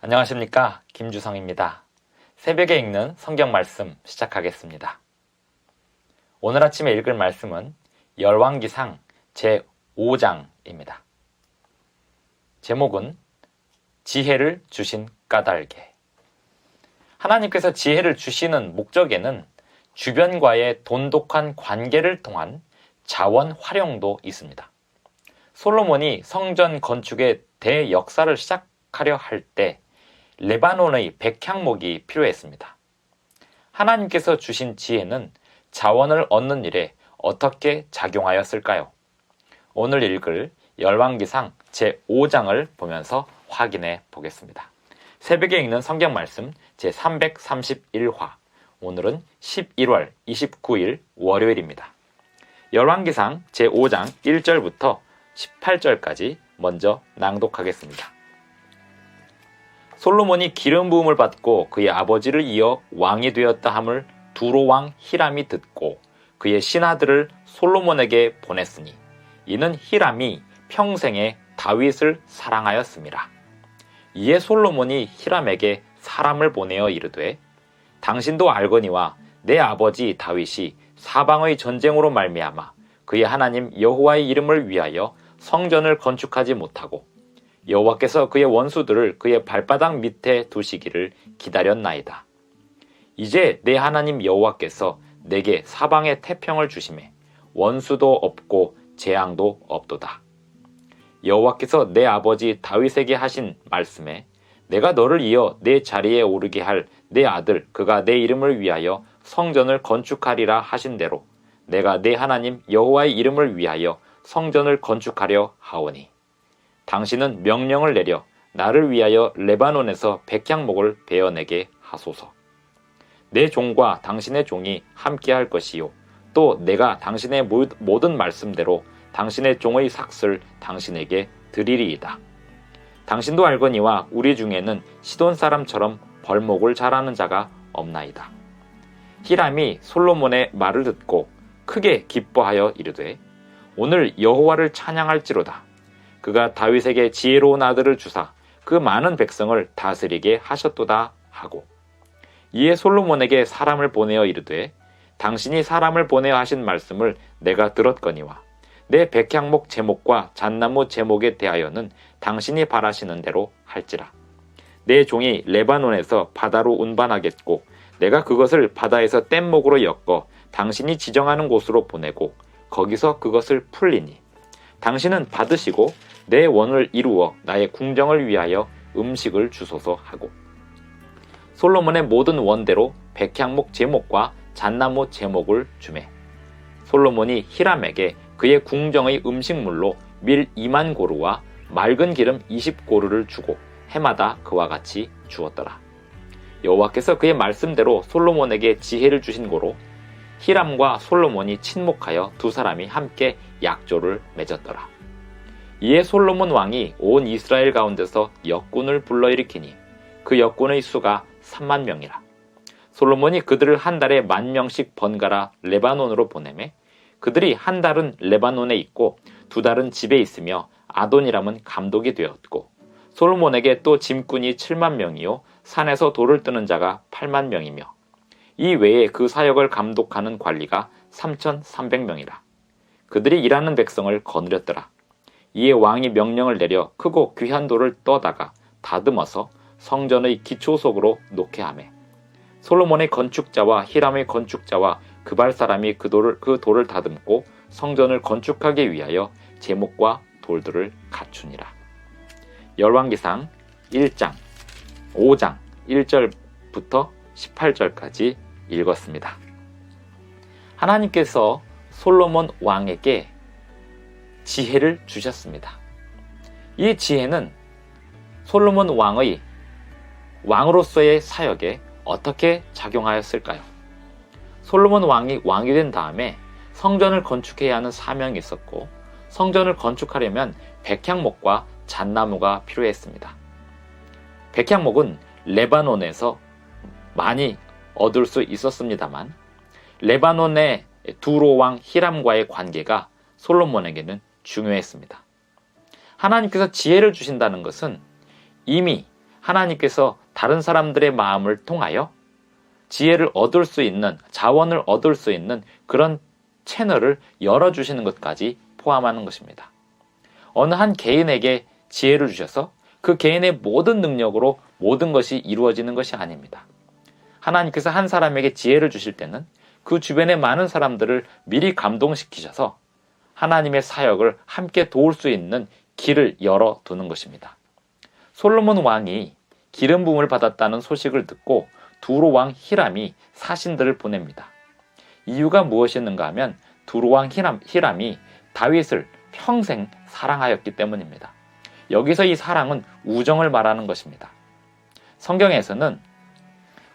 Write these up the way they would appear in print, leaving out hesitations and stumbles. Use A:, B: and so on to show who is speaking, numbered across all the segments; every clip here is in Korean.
A: 안녕하십니까, 김주성입니다. 새벽에 읽는 성경 말씀 시작하겠습니다. 오늘 아침에 읽을 말씀은 열왕기상 제5장입니다. 제목은 지혜를 주신 까닭에. 하나님께서 지혜를 주시는 목적에는 주변과의 돈독한 관계를 통한 자원 활용도 있습니다. 솔로몬이 성전 건축의 대역사를 시작하려 할 때 레바논의 백향목이 필요했습니다. 하나님께서 주신 지혜는 자원을 얻는 일에 어떻게 작용하였을까요? 오늘 읽을 열왕기상 제5장을 보면서 확인해 보겠습니다. 새벽에 읽는 성경 말씀 제331화. 오늘은 11월 29일 월요일입니다. 열왕기상 제5장 1절부터 18절까지 먼저 낭독하겠습니다. 솔로몬이 기름 부음을 받고 그의 아버지를 이어 왕이 되었다 함을 두로왕 히람이 듣고 그의 신하들을 솔로몬에게 보냈으니 이는 히람이 평생에 다윗을 사랑하였습니다. 이에 솔로몬이 히람에게 사람을 보내어 이르되 당신도 알거니와 내 아버지 다윗이 사방의 전쟁으로 말미암아 그의 하나님 여호와의 이름을 위하여 성전을 건축하지 못하고 여호와께서 그의 원수들을 그의 발바닥 밑에 두시기를 기다렸나이다. 이제 내 하나님 여호와께서 내게 사방의 태평을 주시매 원수도 없고 재앙도 없도다. 여호와께서 내 아버지 다윗에게 하신 말씀에 내가 너를 이어 내 자리에 오르게 할 내 아들 그가 내 이름을 위하여 성전을 건축하리라 하신 대로 내가 내 하나님 여호와의 이름을 위하여 성전을 건축하려 하오니 당신은 명령을 내려 나를 위하여 레바논에서 백향목을 베어내게 하소서. 내 종과 당신의 종이 함께할 것이요 또 내가 당신의 모든 말씀대로 당신의 종의 삭슬 당신에게 드리리이다. 당신도 알거니와 우리 중에는 시돈 사람처럼 벌목을 잘하는 자가 없나이다. 히람이 솔로몬의 말을 듣고 크게 기뻐하여 이르되 오늘 여호와를 찬양할지로다. 그가 다윗에게 지혜로운 아들을 주사 그 많은 백성을 다스리게 하셨도다 하고 이에 솔로몬에게 사람을 보내어 이르되 당신이 사람을 보내어 하신 말씀을 내가 들었거니와 내 백향목 제목과 잣나무 제목에 대하여는 당신이 바라시는 대로 할지라. 내 종이 레바논에서 바다로 운반하겠고 내가 그것을 바다에서 뗏목으로 엮어 당신이 지정하는 곳으로 보내고 거기서 그것을 풀리니 당신은 받으시고 내 원을 이루어 나의 궁정을 위하여 음식을 주소서 하고 솔로몬의 모든 원대로 백향목 제목과 잣나무 제목을 주매 솔로몬이 히람에게 그의 궁정의 음식물로 밀 2만 고루와 맑은 기름 20고루를 주고 해마다 그와 같이 주었더라. 여호와께서 그의 말씀대로 솔로몬에게 지혜를 주신 고로 히람과 솔로몬이 친목하여 두 사람이 함께 약조를 맺었더라. 이에 솔로몬 왕이 온 이스라엘 가운데서 역군을 불러일으키니 그 역군의 수가 3만 명이라. 솔로몬이 그들을 한 달에 10,000명씩 번갈아 레바논으로 보내매 그들이 한 달은 레바논에 있고 두 달은 집에 있으며 아도니람은 감독이 되었고 솔로몬에게 또 짐꾼이 7만 명이요 산에서 돌을 뜨는 자가 8만 명이며 이 외에 그 사역을 감독하는 관리가 3,300명이라. 그들이 일하는 백성을 거느렸더라. 이에 왕이 명령을 내려 크고 귀한 돌을 떠다가 다듬어서 성전의 기초 속으로 놓게 하매 솔로몬의 건축자와 히람의 건축자와 그발 사람이 그 돌을 다듬고 성전을 건축하기 위하여 제목과 돌들을 갖추니라. 열왕기상 1장 5장 1절부터 18절까지 읽었습니다. 하나님께서 솔로몬 왕에게 지혜를 주셨습니다. 이 지혜는 솔로몬 왕의 왕으로서의 사역에 어떻게 작용하였을까요? 솔로몬 왕이 왕이 된 다음에 성전을 건축해야 하는 사명이 있었고 성전을 건축하려면 백향목과 잣나무가 필요했습니다. 백향목은 레바논에서 많이 얻을 수 있었습니다만 레바논의 두로왕 히람과의 관계가 솔로몬에게는 중요했습니다. 하나님께서 지혜를 주신다는 것은 이미 하나님께서 다른 사람들의 마음을 통하여 지혜를 얻을 수 있는, 자원을 얻을 수 있는 그런 채널을 열어주시는 것까지 포함하는 것입니다. 어느 한 개인에게 지혜를 주셔서 그 개인의 모든 능력으로 모든 것이 이루어지는 것이 아닙니다. 하나님께서 한 사람에게 지혜를 주실 때는 그 주변의 많은 사람들을 미리 감동시키셔서 하나님의 사역을 함께 도울 수 있는 길을 열어두는 것입니다. 솔로몬 왕이 기름 부음을 받았다는 소식을 듣고 두로 왕 히람이 사신들을 보냅니다. 이유가 무엇이었는가 하면 두로 왕 히람이 다윗을 평생 사랑하였기 때문입니다. 여기서 이 사랑은 우정을 말하는 것입니다. 성경에서는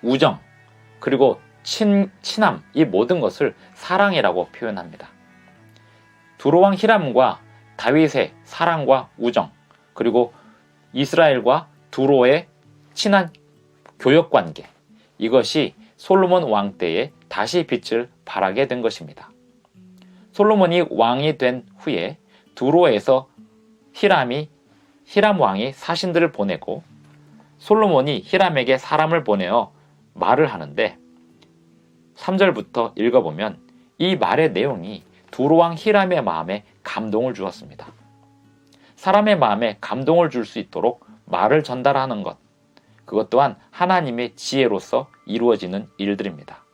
A: 우정, 그리고 친함, 이 모든 것을 사랑이라고 표현합니다. 두로 왕 히람과 다윗의 사랑과 우정, 그리고 이스라엘과 두로의 친한 교역관계, 이것이 솔로몬 왕 때에 다시 빛을 발하게 된 것입니다. 솔로몬이 왕이 된 후에 두로에서 히람 왕이 사신들을 보내고 솔로몬이 히람에게 사람을 보내어 말을 하는데 3절부터 읽어보면 이 말의 내용이 두로 왕 히람의 마음에 감동을 주었습니다. 사람의 마음에 감동을 줄 수 있도록 말을 전달하는 것, 그것 또한 하나님의 지혜로서 이루어지는 일들입니다.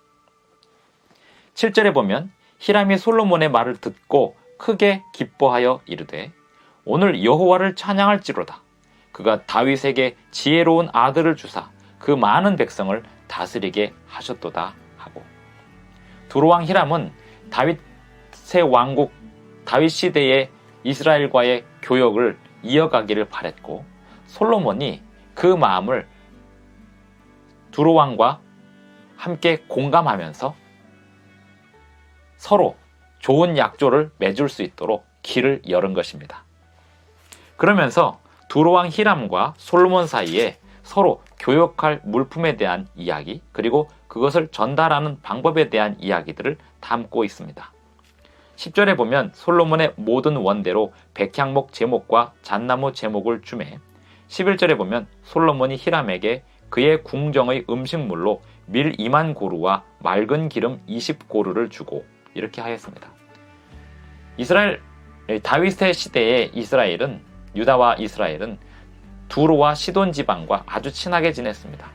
A: 7절에 보면 히람이 솔로몬의 말을 듣고 크게 기뻐하여 이르되 오늘 여호와를 찬양할지로다. 그가 다윗에게 지혜로운 아들을 주사 그 많은 백성을 다스리게 하셨도다 하고, 두로 왕 히람은 다윗의 왕국, 다윗 시대의 이스라엘과의 교역을 이어가기를 바랬고, 솔로몬이 그 마음을 두로 왕과 함께 공감하면서 서로 좋은 약조를 맺을 수 있도록 길을 열은 것입니다. 그러면서 두로 왕 히람과 솔로몬 사이에 서로 교역할 물품에 대한 이야기, 그리고 그것을 전달하는 방법에 대한 이야기들을 담고 있습니다. 10절에 보면 솔로몬의 모든 원대로 백향목 제목과 잣나무 제목을 주매, 11절에 보면 솔로몬이 히람에게 그의 궁정의 음식물로 밀 2만 고루와 맑은 기름 20고루를 주고 이렇게 하였습니다. 다윗의 시대의 유다와 이스라엘은 두로와 시돈 지방과 아주 친하게 지냈습니다.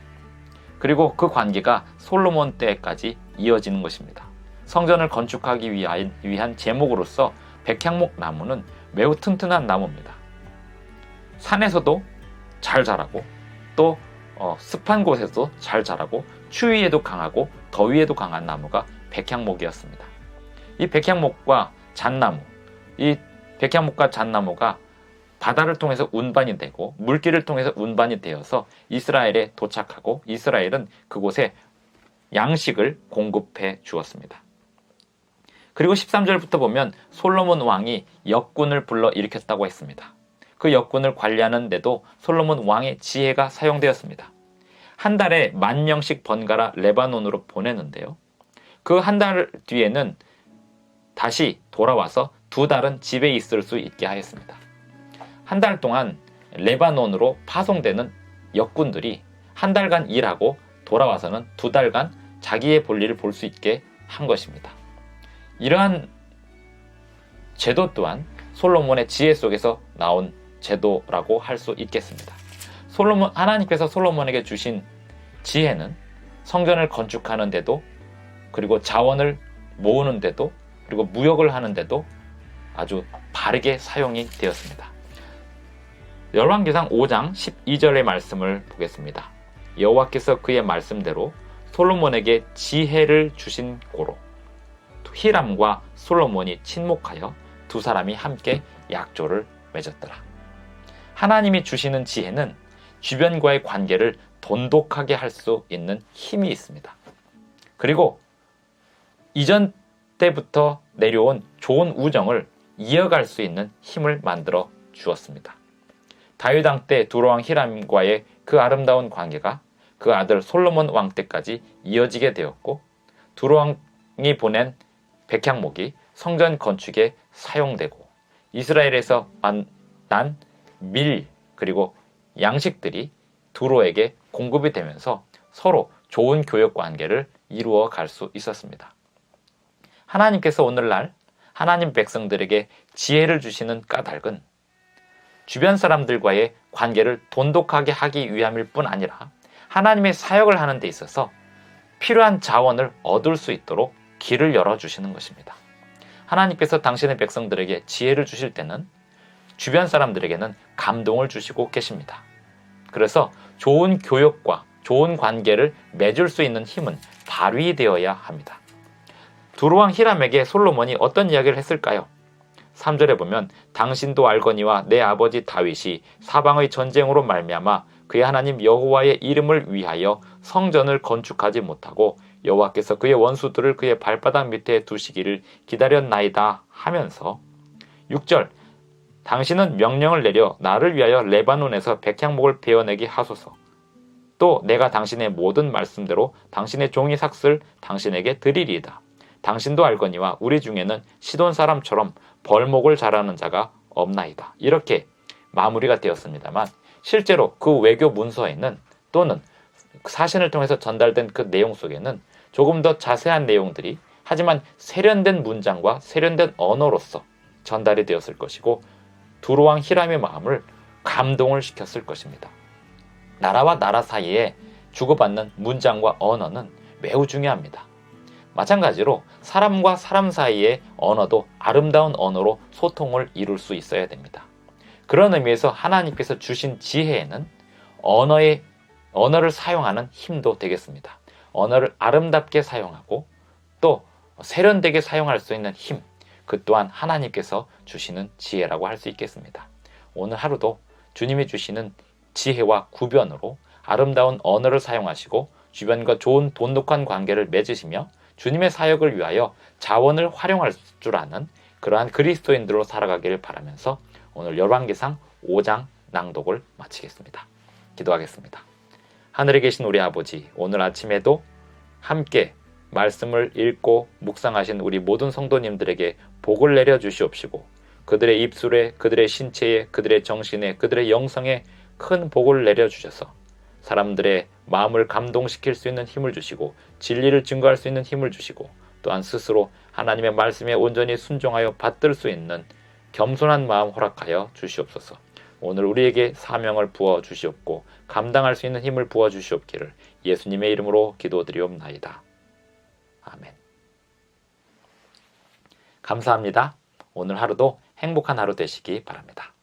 A: 그리고 그 관계가 솔로몬 때까지 이어지는 것입니다. 성전을 건축하기 위한 제목으로서 백향목 나무는 매우 튼튼한 나무입니다. 산에서도 잘 자라고 또 습한 곳에서도 잘 자라고 추위에도 강하고 더위에도 강한 나무가 백향목이었습니다. 이 백향목과 잣나무가 바다를 통해서 운반이 되고 물길을 통해서 운반이 되어서 이스라엘에 도착하고 이스라엘은 그곳에 양식을 공급해 주었습니다. 그리고 13절부터 보면 솔로몬 왕이 역군을 불러 일으켰다고 했습니다. 그 역군을 관리하는 데도 솔로몬 왕의 지혜가 사용되었습니다. 한 달에 10,000명씩 번갈아 레바논으로 보내는데요. 그 한 달 뒤에는 다시 돌아와서 2달은 집에 있을 수 있게 하였습니다. 한 달 동안 레바논으로 파송되는 역군들이 한 달간 일하고 돌아와서는 2달간 자기의 볼일을 볼 수 있게 한 것입니다. 이러한 제도 또한 솔로몬의 지혜 속에서 나온 제도라고 할 수 있겠습니다. 하나님께서 솔로몬에게 주신 지혜는 성전을 건축하는 데도, 그리고 자원을 모으는 데도, 그리고 무역을 하는 데도 아주 바르게 사용이 되었습니다. 열왕기상 5장 12절의 말씀을 보겠습니다. 여호와께서 그의 말씀대로 솔로몬에게 지혜를 주신 고로 히람과 솔로몬이 친목하여 두 사람이 함께 약조를 맺었더라. 하나님이 주시는 지혜는 주변과의 관계를 돈독하게 할 수 있는 힘이 있습니다. 그리고 이전 때부터 내려온 좋은 우정을 이어갈 수 있는 힘을 만들어 주었습니다. 다윗 왕 때 두로 왕 히람과의 그 아름다운 관계가 그 아들 솔로몬 왕 때까지 이어지게 되었고, 두로 왕이 보낸 백향목이 성전 건축에 사용되고, 이스라엘에서 난 밀 그리고 양식들이 두로에게 공급이 되면서 서로 좋은 교역 관계를 이루어 갈 수 있었습니다. 하나님께서 오늘날 하나님 백성들에게 지혜를 주시는 까닭은 주변 사람들과의 관계를 돈독하게 하기 위함일 뿐 아니라 하나님의 사역을 하는 데 있어서 필요한 자원을 얻을 수 있도록 길을 열어주시는 것입니다. 하나님께서 당신의 백성들에게 지혜를 주실 때는 주변 사람들에게는 감동을 주시고 계십니다. 그래서 좋은 교역과 좋은 관계를 맺을 수 있는 힘은 발휘되어야 합니다. 두로왕 히람에게 솔로몬이 어떤 이야기를 했을까요? 3절에 보면 당신도 알거니와 내 아버지 다윗이 사방의 전쟁으로 말미암아 그의 하나님 여호와의 이름을 위하여 성전을 건축하지 못하고 여호와께서 그의 원수들을 그의 발바닥 밑에 두시기를 기다렸나이다 하면서 6절 당신은 명령을 내려 나를 위하여 레바논에서 백향목을 베어내게 하소서. 또 내가 당신의 모든 말씀대로 당신의 종이 삭슬 당신에게 드리리이다. 당신도 알거니와 우리 중에는 시돈 사람처럼 벌목을 잘하는 자가 없나이다. 이렇게 마무리가 되었습니다만 실제로 그 외교 문서에는 또는 사신을 통해서 전달된 그 내용 속에는 조금 더 자세한 내용들이 하지만 세련된 문장과 세련된 언어로서 전달이 되었을 것이고 두로왕 히람의 마음을 감동을 시켰을 것입니다. 나라와 나라 사이에 주고받는 문장과 언어는 매우 중요합니다. 마찬가지로 사람과 사람 사이의 언어도 아름다운 언어로 소통을 이룰 수 있어야 됩니다. 그런 의미에서 하나님께서 주신 지혜에는 언어를 사용하는 힘도 되겠습니다. 언어를 아름답게 사용하고 또 세련되게 사용할 수 있는 힘, 그 또한 하나님께서 주시는 지혜라고 할 수 있겠습니다. 오늘 하루도 주님이 주시는 지혜와 구변으로 아름다운 언어를 사용하시고 주변과 좋은 돈독한 관계를 맺으시며 주님의 사역을 위하여 자원을 활용할 줄 아는 그러한 그리스도인들로 살아가기를 바라면서 오늘 열왕기상 5장 낭독을 마치겠습니다. 기도하겠습니다. 하늘에 계신 우리 아버지, 오늘 아침에도 함께 말씀을 읽고 묵상하신 우리 모든 성도님들에게 복을 내려 주시옵시고 그들의 입술에, 그들의 신체에, 그들의 정신에, 그들의 영성에 큰 복을 내려 주셔서 사람들의 마음을 감동시킬 수 있는 힘을 주시고 진리를 증거할 수 있는 힘을 주시고 또한 스스로 하나님의 말씀에 온전히 순종하여 받들 수 있는 겸손한 마음 허락하여 주시옵소서. 오늘 우리에게 사명을 부어 주시옵고 감당할 수 있는 힘을 부어 주시옵기를 예수님의 이름으로 기도드리옵나이다. 아멘. 감사합니다. 오늘 하루도 행복한 하루 되시기 바랍니다.